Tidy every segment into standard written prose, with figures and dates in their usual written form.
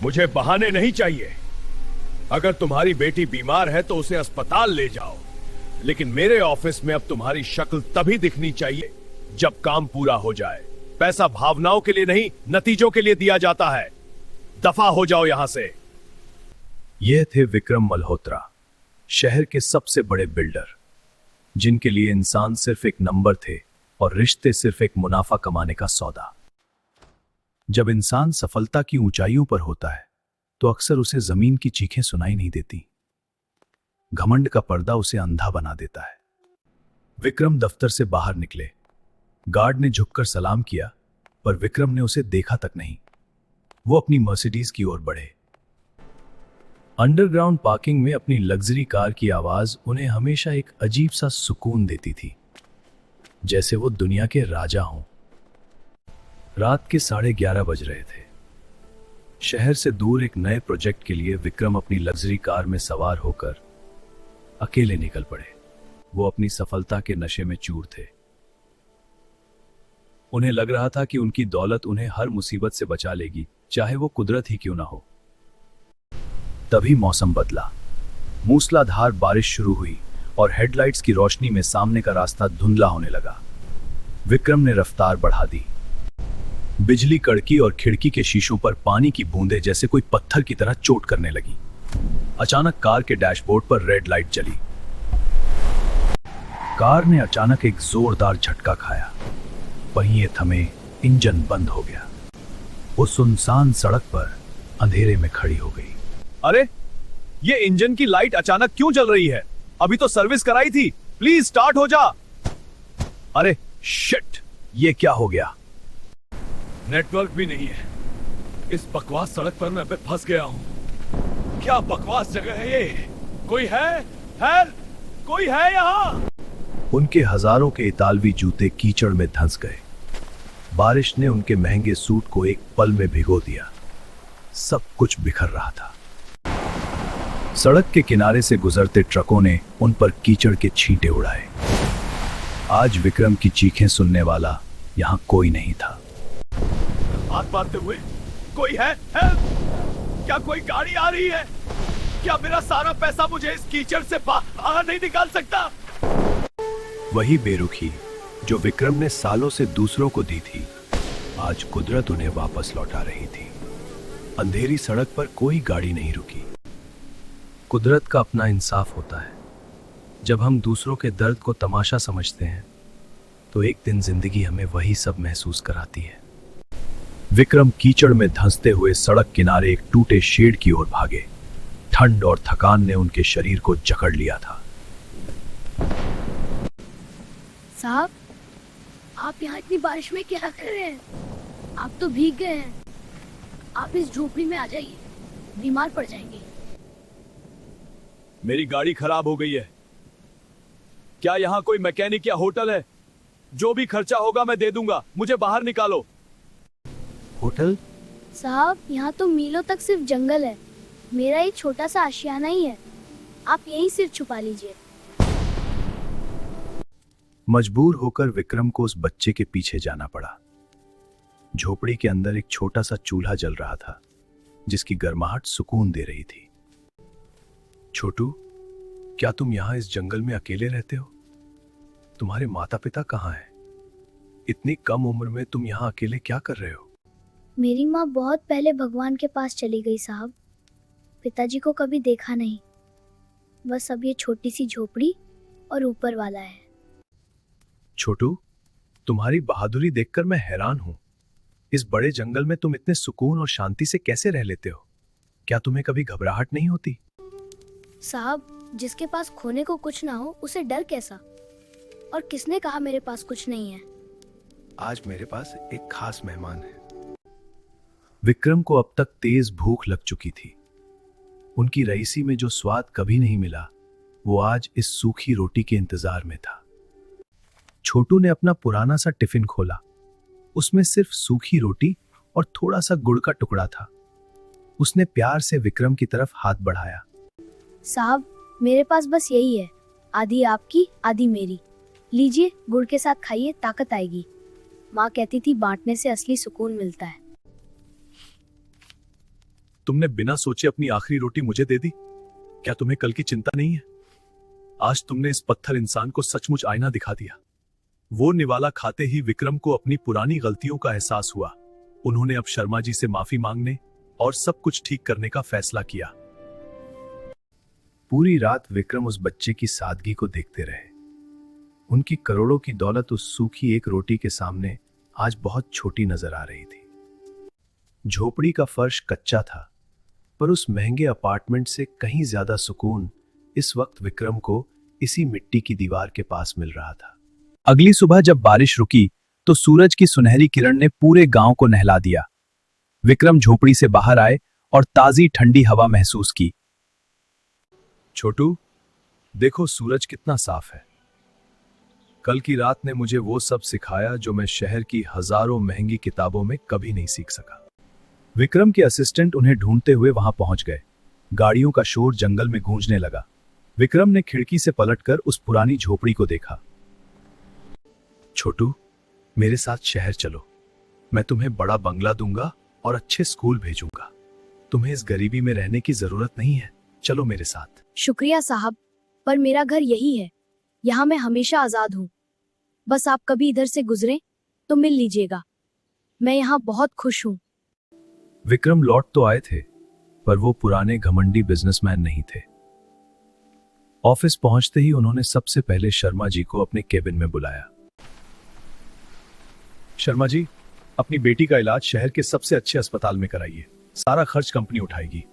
मुझे बहाने नहीं चाहिए। अगर तुम्हारी बेटी बीमार है तो उसे अस्पताल ले जाओ, लेकिन मेरे ऑफिस में अब तुम्हारी शक्ल तभी दिखनी चाहिए जब काम पूरा हो जाए। पैसा भावनाओं के लिए नहीं, नतीजों के लिए दिया जाता है। दफा हो जाओ यहां से। यह थे विक्रम मल्होत्रा, शहर के सबसे बड़े बिल्डर, जिनके लिए इंसान सिर्फ एक नंबर थे और रिश्ते सिर्फ एक मुनाफा कमाने का सौदा। जब इंसान सफलता की ऊंचाइयों पर होता है तो अक्सर उसे जमीन की चीखें सुनाई नहीं देती। घमंड का पर्दा उसे अंधा बना देता है। विक्रम दफ्तर से बाहर निकले। गार्ड ने झुककर सलाम किया, पर विक्रम ने उसे देखा तक नहीं। वो अपनी मर्सिडीज की ओर बढ़े। अंडरग्राउंड पार्किंग में अपनी लग्जरी कार की आवाज उन्हें हमेशा एक अजीब सा सुकून देती थी, जैसे वो दुनिया के राजा हों। रात के 11:30 बज रहे थे। शहर से दूर एक नए प्रोजेक्ट के लिए विक्रम अपनी लग्जरी कार में सवार होकर अकेले निकल पड़े। वो अपनी सफलता के नशे में चूर थे। उन्हें लग रहा था कि उनकी दौलत उन्हें हर मुसीबत से बचा लेगी, चाहे वो कुदरत ही क्यों ना हो। तभी मौसम बदला। मूसलाधार बारिश शुरू हुई और हेडलाइट्स की रोशनी में सामने का रास्ता धुंधला होने लगा। विक्रम ने रफ्तार बढ़ा दी। बिजली कड़की और खिड़की के शीशों पर पानी की बूंदें जैसे कोई पत्थर की तरह चोट करने लगी। अचानक कार के डैशबोर्ड पर रेड लाइट जली। कार ने अचानक एक जोरदार झटका खाया। पहिए थमे, इंजन बंद हो गया। वो सुनसान सड़क पर अंधेरे में खड़ी हो गई। अरे, ये इंजन की लाइट अचानक क्यों जल रही है? अभी तो सर्विस कराई थी। प्लीज स्टार्ट हो जा। अरे शिट, ये क्या हो गया? नेटवर्क भी नहीं है। इस बकवास सड़क पर मैं फंस गया हूँ। क्या बकवास जगह है ये? कोई है? कोई है यहाँ? उनके हजारों के इतालवी जूते कीचड़ में धंस गए। बारिश ने उनके महंगे सूट को एक पल में भिगो दिया। सब कुछ बिखर रहा था। सड़क के किनारे से गुजरते ट्रकों ने उन पर कीचड़ के छींटे उड़ाए। आज विक्रम की चीखें सुनने वाला यहां कोई नहीं था। हाथ मारते हुए कोई है? क्या कोई गाड़ी आ रही है? क्या मेरा सारा पैसा मुझे इस कीचड़ से बाहर नहीं निकाल सकता? वही बेरुखी जो विक्रम ने सालों से दूसरों को दी थी, आज कुदरत उन्हें वापस लौटा रही थी। अंधेरी सड़क पर कोई गाड़ी नहीं रुकी। कुदरत का अपना इंसाफ होता है। जब हम दूसरों के दर्द को तमाशा समझते हैं तो एक दिन जिंदगी हमें वही सब महसूस कराती है। विक्रम कीचड़ में धंसते हुए सड़क किनारे एक टूटे शेड की ओर भागे। ठंड और थकान ने उनके शरीर को जकड़ लिया था। साहब, आप यहाँ इतनी बारिश में क्या कर रहे हैं? आप तो भीग गए हैं। आप इस झोपड़ी में आ जाइए, बीमार पड़ जाएंगे। मेरी गाड़ी खराब हो गई है। क्या यहाँ कोई मैकेनिक या होटल है? जो भी खर्चा होगा मैं दे दूंगा। मुझे बाहर निकालो। होटल? साहब, यहाँ तो मीलों तक सिर्फ जंगल है। मेरा एक छोटा सा आशियाना ही है। आप यहीं सिर छुपा लीजिए। मजबूर होकर विक्रम को उस बच्चे के पीछे जाना पड़ा। झोपड़ी के अंदर एक छोटा सा चूल्हा जल रहा था, जिसकी गर्माहट सुकून दे रही थी। छोटू, क्या तुम यहाँ इस जंगल में अकेले रहते हो? तुम्हारे माता पिता कहाँ हैं? इतनी कम उम्र में तुम यहाँ अकेले क्या कर रहे हो? मेरी माँ बहुत पहले भगवान के पास चली गई साहब। पिताजी को कभी देखा नहीं। बस अब ये छोटी सी झोपड़ी और ऊपर वाला है। छोटू, तुम्हारी बहादुरी देखकर मैं हैरान हूं। इस बड़े जंगल में तुम इतने सुकून और शांति से कैसे रह लेते हो? क्या तुम्हें कभी घबराहट नहीं होती? साहब, जिसके पास खोने को कुछ ना हो उसे डर कैसा? और किसने कहा मेरे पास कुछ नहीं है? आज मेरे पास एक खास मेहमान है। विक्रम को अब तक तेज भूख लग चुकी थी। उनकी रईसी में जो स्वाद कभी नहीं मिला, वो आज इस सूखी रोटी के इंतजार में था। छोटू ने अपना पुराना सा टिफिन खोला। उसमें सिर्फ सूखी रोटी और थोड़ा सा गुड़ का टुकड़ा था। उसने प्यार से विक्रम की तरफ हाथ बढ़ाया। साहब, मेरे पास बस यही है। आधी आपकी, आधी मेरी। लीजिए, गुड़ के साथ खाइए, ताकत आएगी। माँ कहती थी बांटने से असली सुकून मिलता है। तुमने बिना सोचे अपनी आखिरी रोटी मुझे दे दी। क्या तुम्हें कल की चिंता नहीं है? आज तुमने इस पत्थर इंसान को सचमुच आईना दिखा दिया। वो निवाला खाते ही विक्रम को अपनी पुरानी गलतियों का एहसास हुआ। उन्होंने अब शर्मा जी से माफी मांगने और सब कुछ ठीक करने का फैसला किया। पूरी रात विक्रम उस बच्चे की सादगी को देखते रहे। उनकी करोड़ों की दौलत उस सूखी एक रोटी के सामने आज बहुत छोटी नजर आ रही थी। झोपड़ी का फर्श कच्चा था, पर उस महंगे अपार्टमेंट से कहीं ज्यादा सुकून इस वक्त विक्रम को इसी मिट्टी की दीवार के पास मिल रहा था। अगली सुबह जब बारिश रुकी तो सूरज की सुनहरी किरण ने पूरे गांव को नहला दिया। विक्रम झोपड़ी से बाहर आए और ताजी ठंडी हवा महसूस की। छोटू, देखो सूरज कितना साफ है। कल की रात ने मुझे वो सब सिखाया जो मैं शहर की हजारों महंगी किताबों में कभी नहीं सीख सका। विक्रम के असिस्टेंट उन्हें ढूंढते हुए वहां पहुंच गए। गाड़ियों का शोर जंगल में गूंजने लगा। विक्रम ने खिड़की से पलटकर उस पुरानी झोपड़ी को देखा। छोटू, मेरे साथ शहर चलो। मैं तुम्हें बड़ा बंगला दूंगा और अच्छे स्कूल भेजूंगा। तुम्हें इस गरीबी में रहने की जरूरत नहीं है। चलो मेरे साथ। शुक्रिया साहब, पर मेरा घर यही है। यहाँ मैं हमेशा आजाद हूँ। बस आप कभी इधर से गुजरें तो मिल लीजिएगा। मैं यहाँ बहुत खुश हूँ। विक्रम लौट तो आए थे, पर वो पुराने घमंडी बिजनेसमैन नहीं थे। ऑफिस पहुंचते ही उन्होंने सबसे पहले शर्मा जी को अपने केबिन में बुलाया। शर्मा जी, अपनी बेटी का इलाज शहर के सबसे अच्छे अस्पताल में कराइए। सारा खर्च कंपनी उठाएगी।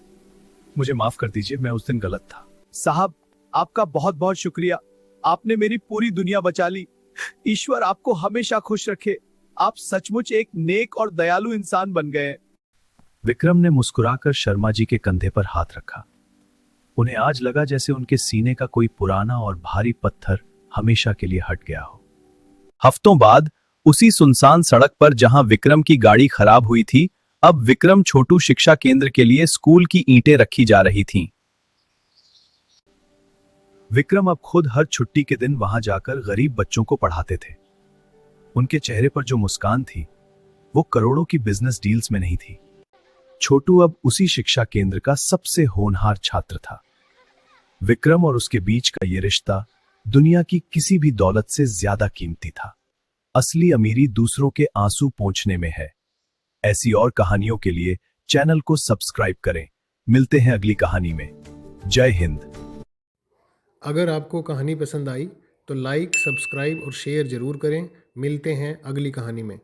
मुझे माफ कर दीजिए, मैं उस दिन गलत था। साहब, आपका बहुत बहुत शुक्रिया। आपने मेरी पूरी दुनिया बचा ली। ईश्वर आपको हमेशा खुश रखे। आप सचमुच एक नेक और दयालु इंसान बन गए। विक्रम ने मुस्कुराकर शर्मा जी के कंधे पर हाथ रखा। उन्हें आज लगा जैसे उनके सीने का कोई पुराना और भारी पत्थर हमेशा के लिए हट गया हो। हफ्तों बाद उसी सुनसान सड़क पर जहां विक्रम की गाड़ी खराब हुई थी, अब विक्रम छोटू शिक्षा केंद्र के लिए स्कूल की ईंटें रखी जा रही थीं। विक्रम अब खुद हर छुट्टी के दिन वहां जाकर गरीब बच्चों को पढ़ाते थे। उनके चेहरे पर जो मुस्कान थी, वो करोड़ों की बिजनेस डील्स में नहीं थी। छोटू अब उसी शिक्षा केंद्र का सबसे होनहार छात्र था। विक्रम और उसके बीच का ये रिश्ता दुनिया की किसी भी दौलत से ज्यादा कीमती था। असली अमीरी दूसरों के आंसू पोंछने में है। ऐसी और कहानियों के लिए चैनल को सब्सक्राइब करें। मिलते हैं अगली कहानी में। जय हिंद। अगर आपको कहानी पसंद आई तो लाइक, सब्सक्राइब और शेयर जरूर करें। मिलते हैं अगली कहानी में।